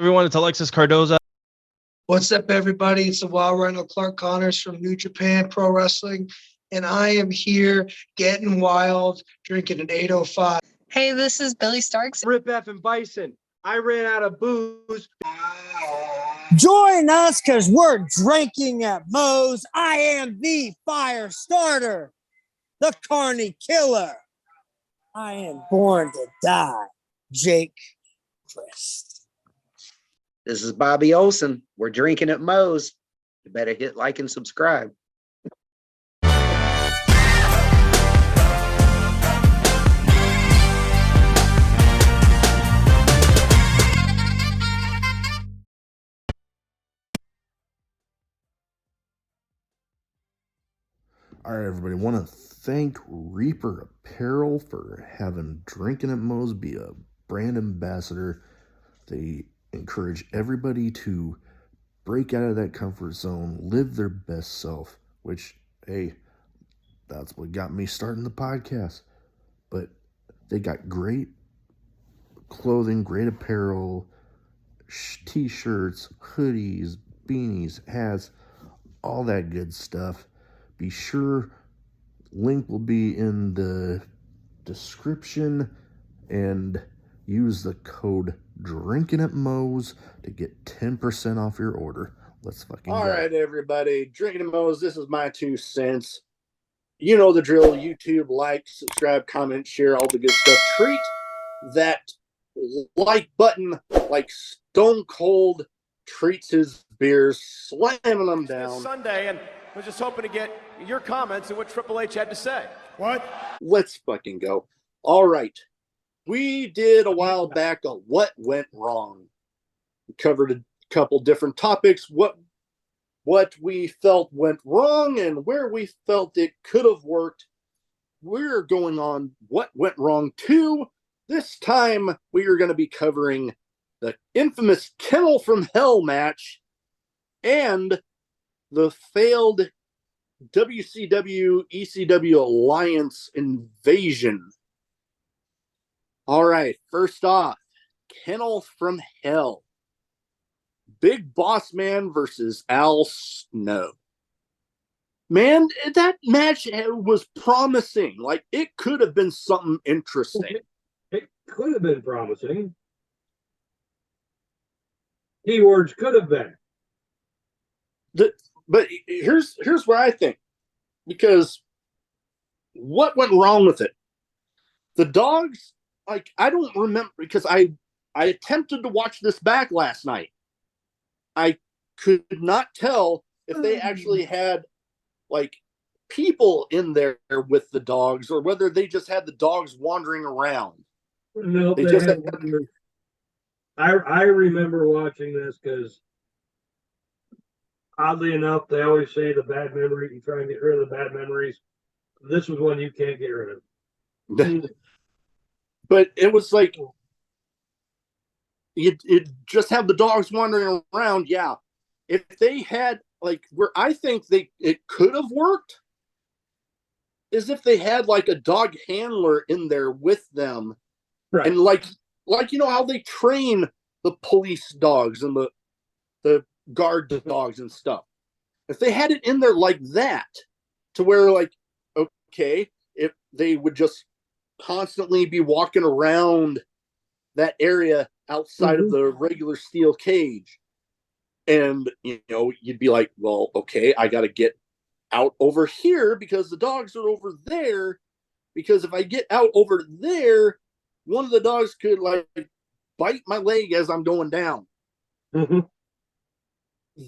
Everyone, it's Alexis Cardoza. What's up, everybody? It's the Wild Rhino Clark Connors from New Japan Pro Wrestling, and I am here getting wild, drinking an 805. Hey, this is Billy Starks. Rip F and Bison. I ran out of booze. Join us because we're drinking at Moe's. I am the fire starter, the Carney Killer. I am born to die, Jake Christ. This is Bobby Olson. We're drinking at Moe's. You better hit like and subscribe. All right, everybody. Want to thank Reaper Apparel for having Drinking at Moe's be a brand ambassador. They encourage everybody to break out of that comfort zone, live their best self, which, hey, that's what got me starting the podcast. But they got great clothing, great apparel, t-shirts, hoodies, beanies, hats, all that good stuff. Be sure, link will be in the description, and use the code Drinking at Moe's to get 10% off your order. Let's fucking All go. right, everybody. Drinking at Moe's, this is my 2 cents. You know the drill. YouTube, like, subscribe, comment, share, all the good stuff. Treat that like button like Stone Cold treats his beers, slamming them down. It's Sunday, and we're just hoping to get your comments and what Triple H had to say. What? Let's fucking go. All right. We did a while back a what went wrong. We covered a couple different topics, what we felt went wrong and where we felt it could have worked. We're going on what went wrong too. This time we are going to be covering the infamous Kennel from Hell match and the failed WCW ECW Alliance invasion. All right, first off, Kennel from Hell. Big Boss Man versus Al Snow. Man, that match was promising. Like, it could have been something interesting. It could have been promising. Keywords could have been. But here's what I think. Because what went wrong with it? The dogs, like, I don't remember, because I attempted to watch this back last night. I could not tell if they actually had, like, people in there with the dogs or whether they just had the dogs wandering around. No, they just had. I remember watching this because, oddly enough, they always say the bad memory, you try and get rid of the bad memories. This was one you can't get rid of. But it was like, it just have the dogs wandering around. Yeah. If they had, like, where I think it could have worked is if they had, like, a dog handler in there with them. Right. And like, you know how they train the police dogs and the guard dogs and stuff. If they had it in there like that, to where, like, okay, if they would just constantly be walking around that area outside of the regular steel cage, and, you know, you'd be like, well, okay, I got to get out over here because the dogs are over there, because if I get out over there, one of the dogs could, like, bite my leg as I'm going down. Mm-hmm.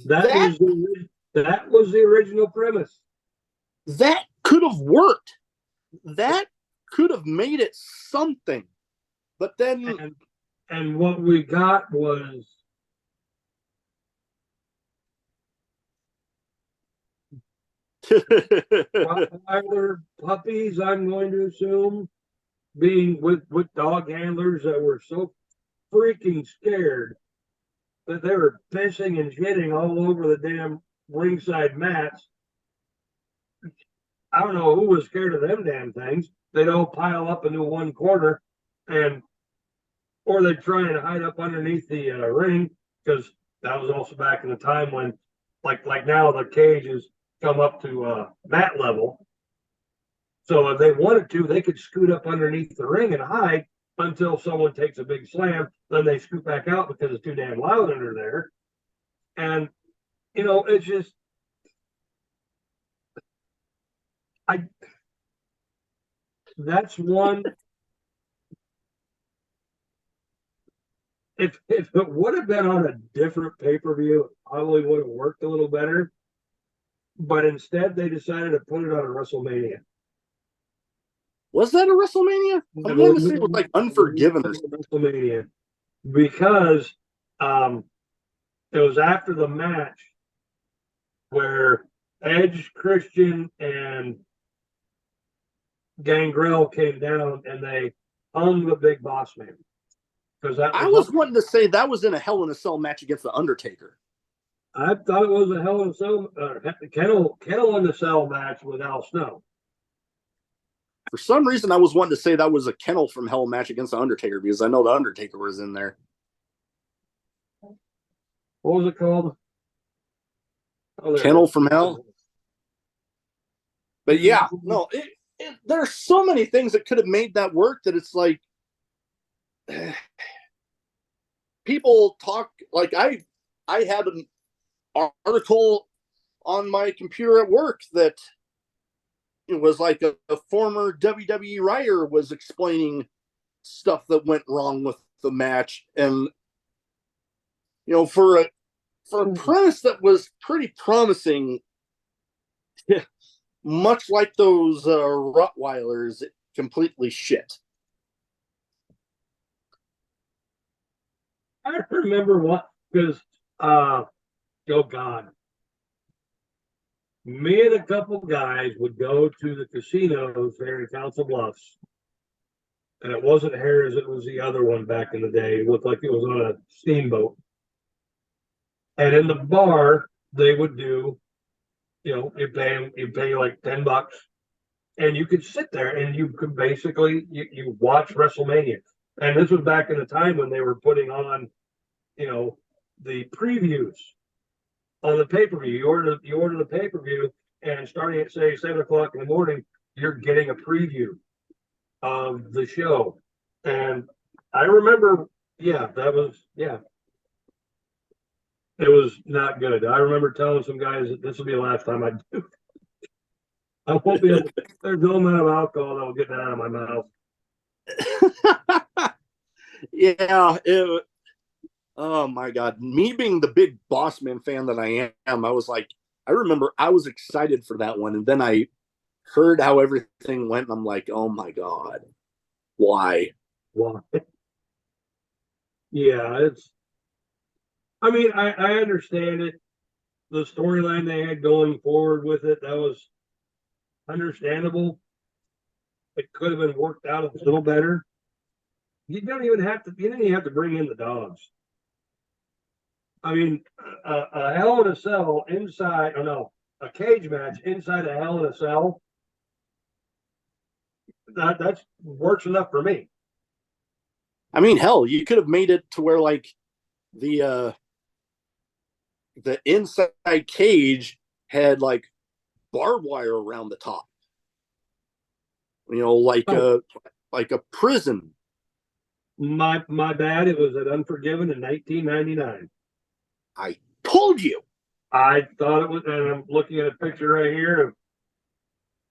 That was the original premise. That could have worked. That could have made it something. But then... And what we got was... Rottweiler puppies, I'm going to assume, being with dog handlers that were so freaking scared that they were pissing and shitting all over the damn ringside mats. I don't know who was scared of them damn things. They'd all pile up into one corner, or they'd try and hide up underneath the ring, because that was also back in the time when, like now, the cages come up to mat level. So if they wanted to, they could scoot up underneath the ring and hide until someone takes a big slam. Then they scoot back out because it's too damn loud under there. And it's just that's one. If it would have been on a different pay-per-view, it probably would have worked a little better. But instead, they decided to put it on a WrestleMania. Was that a WrestleMania? I wanted to say it was like Unforgiven or something. WrestleMania, because it was after the match where Edge, Christian, and Gangrel came down and they hung the Big Boss Man. Because I was wanting to say that was in a Hell in a Cell match against the Undertaker. I thought it was a Hell in a Cell, Kennel in the Cell match with Al Snow. For some reason, I was wanting to say that was a Kennel from Hell match against the Undertaker because I know the Undertaker was in there. What was it called? Kennel from Hell. But yeah, no, there are so many things that could have made that work that it's like people talk like I had an article on my computer at work that it was like a former WWE writer was explaining stuff that went wrong with the match, and for a premise that was pretty promising, much like those Rottweilers, completely shit. I remember what, because oh God, me and a couple guys would go to the casinos there in Council Bluffs, and it wasn't Harris, it was the other one back in the day. It looked like it was on a steamboat. And in the bar, they would do, you pay like $10, and you could sit there and you could basically you watch WrestleMania. And this was back in the time when they were putting on, the previews on the pay-per-view. You order the pay-per-view, and starting at say 7:00 in the morning, you're getting a preview of the show. And I remember, it was not good. I remember telling some guys that this will be the last time I do. I won't be able to, there's no amount of alcohol that will get that out of my mouth. Yeah. Oh my God. Me being the big Boss Man fan that I am, I remember I was excited for that one. And then I heard how everything went, and I'm like, oh my God. Why? Yeah, I understand it. The storyline they had going forward with it, that was understandable. It could have been worked out a little better. You didn't even have to bring in the dogs. A Hell in a Cell inside, a cage match inside a Hell in a Cell, that works enough for me. Hell, you could have made it to where like the inside cage had like barbed wire around the top. Like a prison. My bad. It was at Unforgiven in 1999. I told you. I thought it was, and I'm looking at a picture right here of,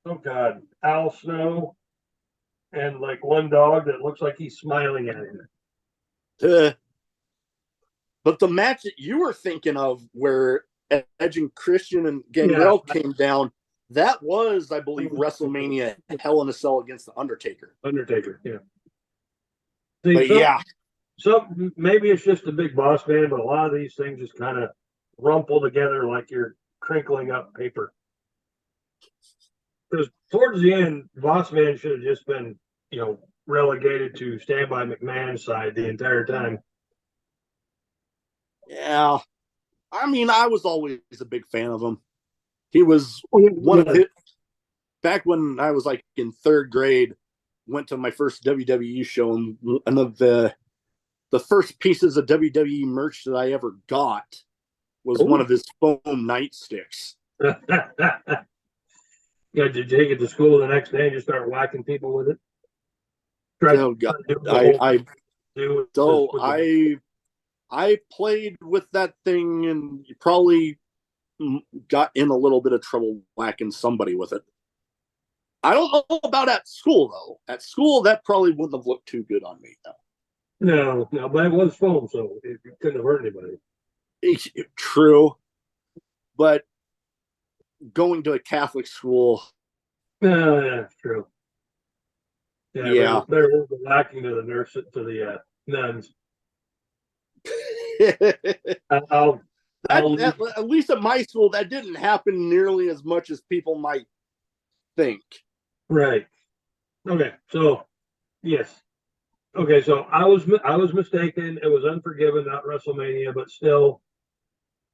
oh God, Al Snow and like one dog that looks like he's smiling at him. But the match that you were thinking of where Edge and Christian and Gangrel came down, that was, I believe, WrestleMania Hell in a Cell against the Undertaker. Yeah. But So maybe it's just a big Boss Man, but a lot of these things just kind of rumple together like you're crinkling up paper. Because towards the end, Boss Man should have just been, relegated to Stand By McMahon's side the entire time. Yeah. I was always a big fan of him. He was one of his, back when I was like in third grade, went to my first WWE show, and one of the the first pieces of WWE merch that I ever got was one of his foam nightsticks. Yeah, did you take it to school the next day and just start whacking people with it? Oh God, I played with that thing and probably got in a little bit of trouble whacking somebody with it. I don't know about at school though. At school, that probably wouldn't have looked too good on me. No, but it was foam, so it couldn't have hurt anybody. True, but going to a Catholic school. Yeah, true. Yeah. They're lacking to the nurse to the nuns. At least at my school, that didn't happen nearly as much as people might think. Right. Okay. So, yes. Okay. So I was mistaken. It was Unforgiven, not WrestleMania, but still,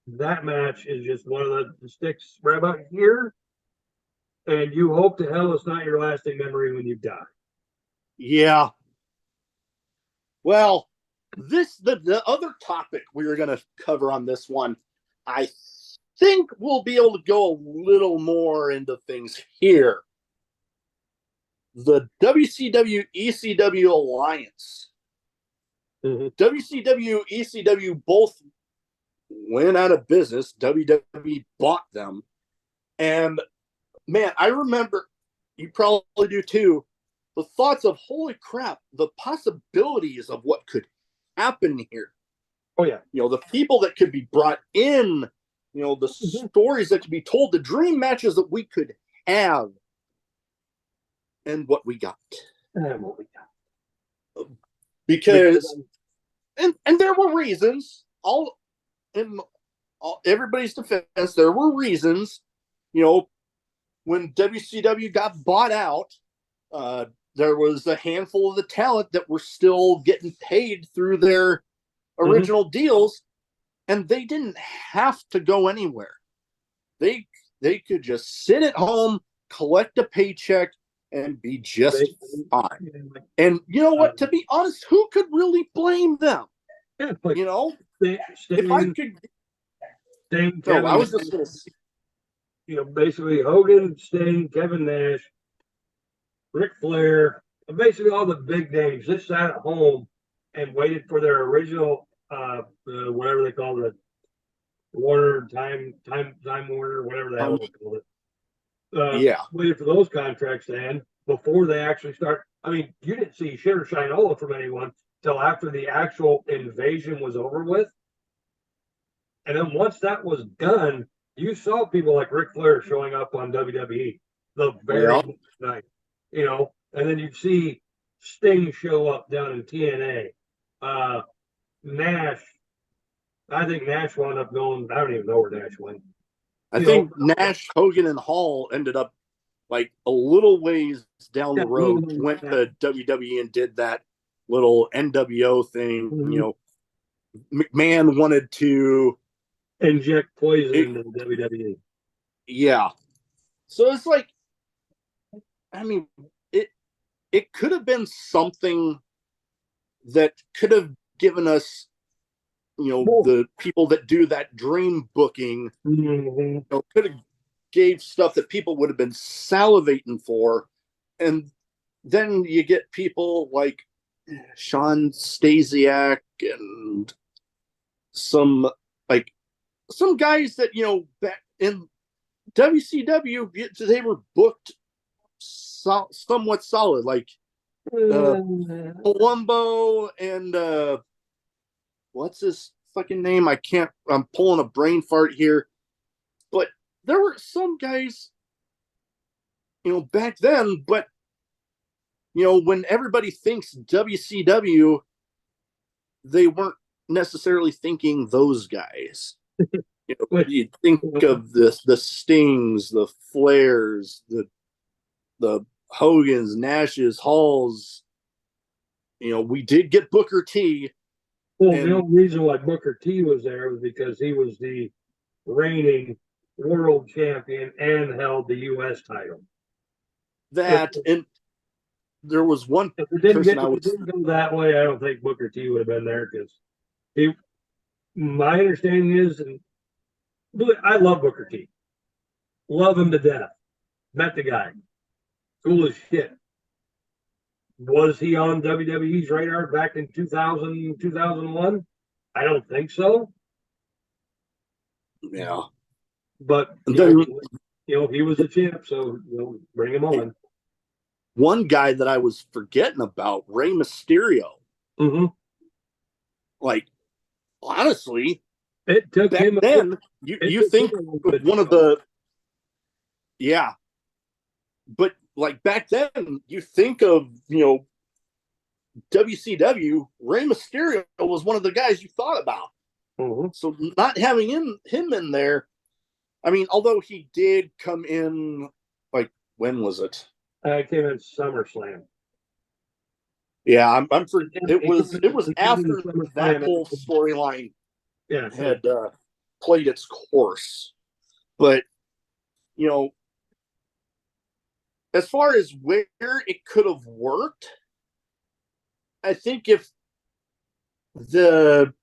that match is just one of the sticks right about here. And you hope to hell it's not your lasting memory when you die. Yeah. Well, the other topic we were going to cover on this one, I think we'll be able to go a little more into things here. The WCW ECW Alliance. Mm-hmm. WCW ECW both went out of business. WWE bought them. And man, I remember, you probably do too, the thoughts of holy crap, the possibilities of what could happen here. Oh yeah. The people that could be brought in, the stories that could be told, the dream matches that we could have, and what we got. Because and there were reasons, everybody's defense, there were reasons, when WCW got bought out, there was a handful of the talent that were still getting paid through their original deals, and they didn't have to go anywhere. They could just sit at home, collect a paycheck, and be just fine. And you know what? To be honest, who could really blame them? Yeah, if I could. Sting, no, I was just going to. Basically Hogan, Sting, Kevin Nash, Ric Flair, basically all the big names just sat at home and waited for their original, whatever they call it, Warner Time Warner, whatever the hell they call it. Waited for those contracts to end before they actually start. I mean, you didn't see shit or shinola from anyone till after the actual invasion was over with. And then once that was done, you saw people like Ric Flair showing up on WWE the very next night, and then you'd see Sting show up down in TNA. Nash, I think Nash wound up going, I don't even know where Nash went. I think Nash, Hogan, and Hall ended up like a little ways down the road, went to WWE and did that little NWO thing. McMahon wanted to inject poison into WWE. Yeah. So it's like, I mean, it could have been something that could have given us, the people that do that dream booking, could have gave stuff that people would have been salivating for. And then you get people like Sean Stasiak and some guys that, back in WCW, they were booked somewhat solid, like Palumbo and what's his fucking name? I'm pulling a brain fart here. But there were some guys, back then, but, when everybody thinks WCW, they weren't necessarily thinking those guys. You think of the Stings, the Flairs, the Hogans, Nashes, Halls. We did get Booker T. Well, the only reason why Booker T was there was because he was the reigning world champion and held the U.S. title. That there was one If it didn't person I was go that way, I don't think Booker T would have been there because he. My understanding is, and really, I love Booker T. Love him to death. Met the guy. Cool as shit. Was he on WWE's radar back in 2000, 2001? I don't think so. yeah. But Then, he was a champ, so bring him on. one guy that I was forgetting about, Rey Mysterio. Mm-hmm. Like, honestly, It took back him. then, you think one of the, yeah, but like back then, you think of WCW. Rey Mysterio was one of the guys you thought about. Mm-hmm. So not having him in there, I mean, although he did come in, like, when was it? I came in SummerSlam. Yeah, I'm for it was after that whole storyline had played its course. But as far as where it could have worked, I think if the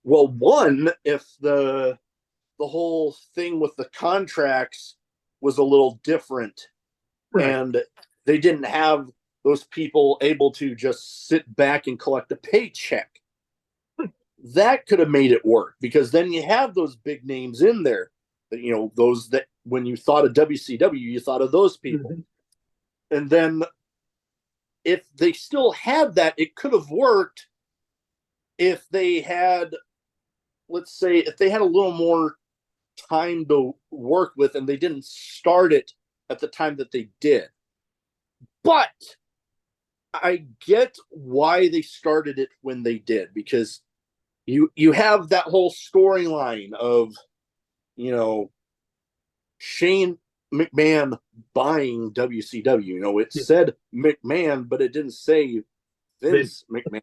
whole thing with the contracts was a little different, right, and they didn't have those people able to just sit back and collect a paycheck. That could have made it work, because then you have those big names in there that, those that when you thought of WCW, you thought of those people. Mm-hmm. And then if they still had that, it could have worked if they had, let's say, if they had a little more time to work with and they didn't start it at the time that they did. But I get why they started it when they did, because you have that whole storyline of, Shane McMahon buying WCW. It said McMahon, but it didn't say Vince McMahon.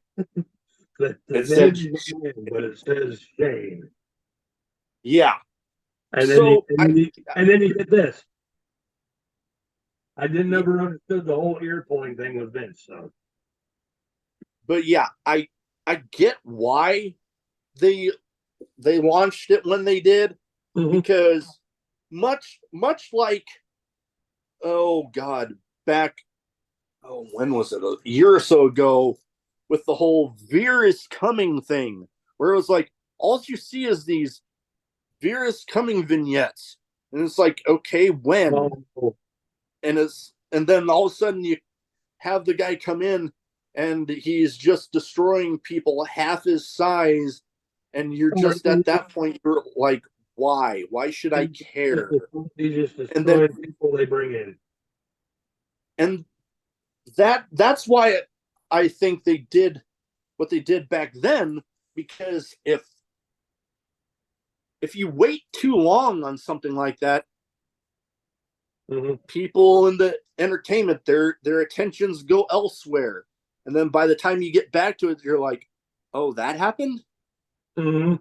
It said McMahon, but it says Shane. Yeah. And then he did this. I never understood the whole ear pulling thing with Vince. So, but yeah, I get why they launched it when they did, mm-hmm. because much like, when was it? A year or so ago, with the whole Veer is coming thing, where it was like all you see is these Veer is coming vignettes, and it's like, okay, when? And then all of a sudden you have the guy come in and he's just destroying people half his size, and you're just at that point, you're like, why should I care? He's just destroying people they bring in. And that's why I think they did what they did back then, because if you wait too long on something like that, mm-hmm. people in the entertainment, their attentions go elsewhere. And then by the time you get back to it, you're like, oh, that happened? Mm-hmm.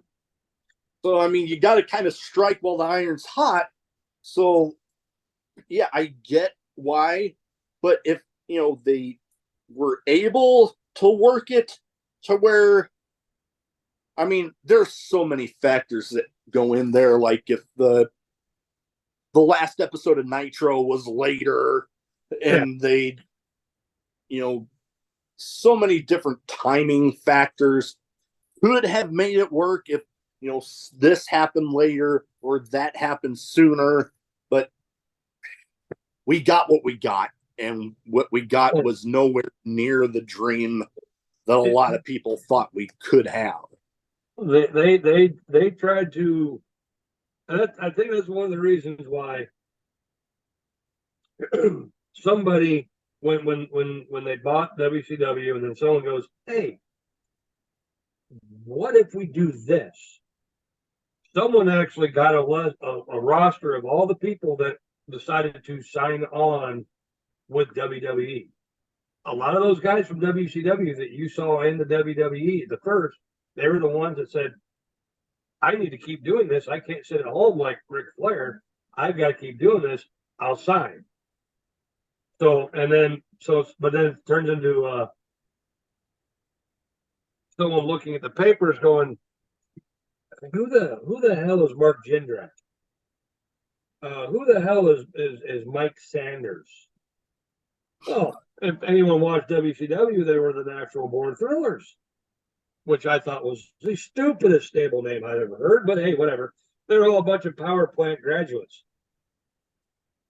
So, I mean, you got to kind of strike while the iron's hot. So, yeah, I get why. But if, they were able to work it to where, I mean, there's so many factors that go in there. Like if the last episode of Nitro was later, and they, so many different timing factors could have made it work if, this happened later or that happened sooner. But we got what we got, and what we got was nowhere near the dream that a lot of people thought we could have. They tried to. I think that's one of the reasons why somebody, when they bought WCW, and then someone goes, "Hey, what if we do this?" Someone actually got a roster of all the people that decided to sign on with WWE. A lot of those guys from WCW that you saw in the WWE, the first, they were the ones that said, I need to keep doing this. I can't sit at home like Ric Flair. I've got to keep doing this. I'll sign. So, and then So, but then it turns into someone looking at the papers going, who the hell is Mark Jindrak? Who the hell is Mike Sanders? Well, if anyone watched WCW, they were the Natural Born Thrillers, which I thought was the stupidest stable name I'd ever heard. But hey, whatever. They're all a bunch of power plant graduates.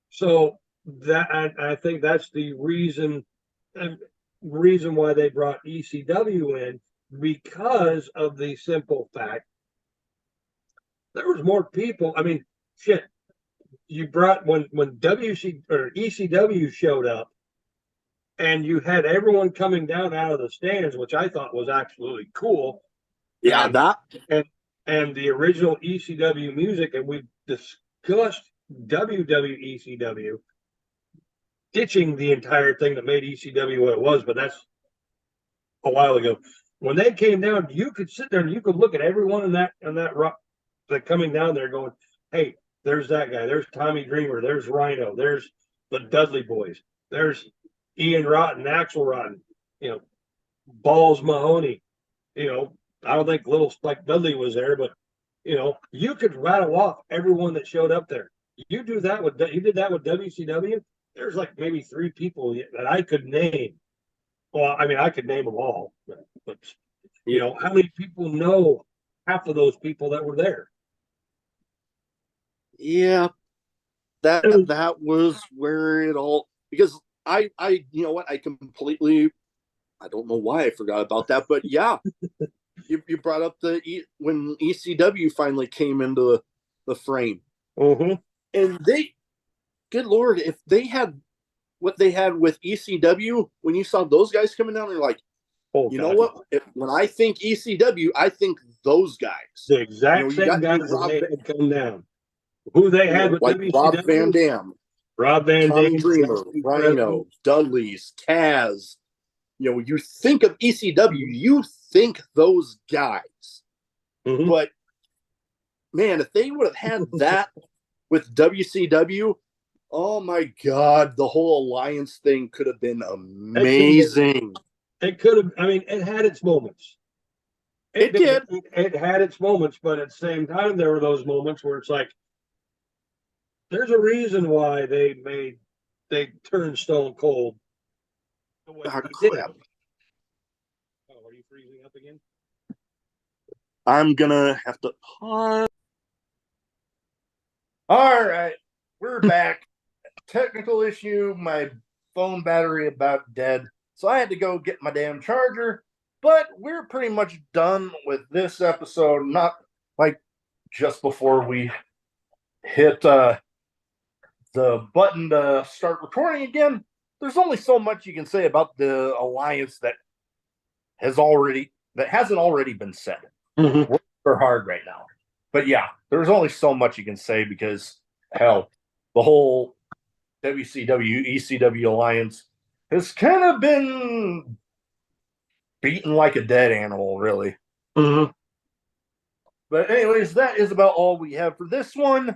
So that I think that's the reason why they brought ECW in, because of the simple fact there was more people. I mean, shit. You brought when WC or ECW showed up, and you had everyone coming down out of the stands, which I thought was absolutely cool. Yeah, and, that. and the original ECW music, and we discussed WWECW ditching the entire thing that made ECW what it was, but that's a while ago. When they came down, you could sit there and you could look at everyone in that rock that coming down there going, hey, there's that guy, there's Tommy Dreamer, there's Rhino, there's the Dudley Boys, there's Ian Rotten, Axel Rotten, Balls Mahoney, I don't think Little Spike Dudley was there, but you could rattle off everyone that showed up there. You did that with WCW. There's like maybe 3 people that I could name. Well, I mean, I could name them all, but how many people know half of those people that were there? Yeah, that was where it all, because I you know what, I don't know why I forgot about that, but yeah, you brought up when ECW finally came into the frame, Mm-hmm. and good Lord, if they had what they had with ECW, when you saw those guys coming down, you're like, know what? When I think ECW, I think those guys. The exact same guys that they had come down. Who they had with like WCW? Rob Van Dam, Tommy Dreamer, Rhino, Dudley's, Kaz. You think of ECW, you think those guys. Mm-hmm. But man, if they would have had that with WCW, oh my God, the whole alliance thing could have been amazing. It could have. I mean, it had its moments. It did. It had its moments, but at the same time, there were those moments where it's like, there's a reason why they turned Stone Cold. Crap. Oh, are you freezing up again? I'm gonna have to pause. All right, we're back. Technical issue. My phone battery about dead, so I had to go get my damn charger. But we're pretty much done with this episode. Not like just before we hit the button to start recording again. There's only so much you can say about the alliance that hasn't already been said. Mm-hmm. We're hard right now, but yeah, there's only so much you can say, because hell, the whole WCW ECW alliance has kind of been beaten like a dead animal, really. Mm-hmm. But anyways, that is about all we have for this one.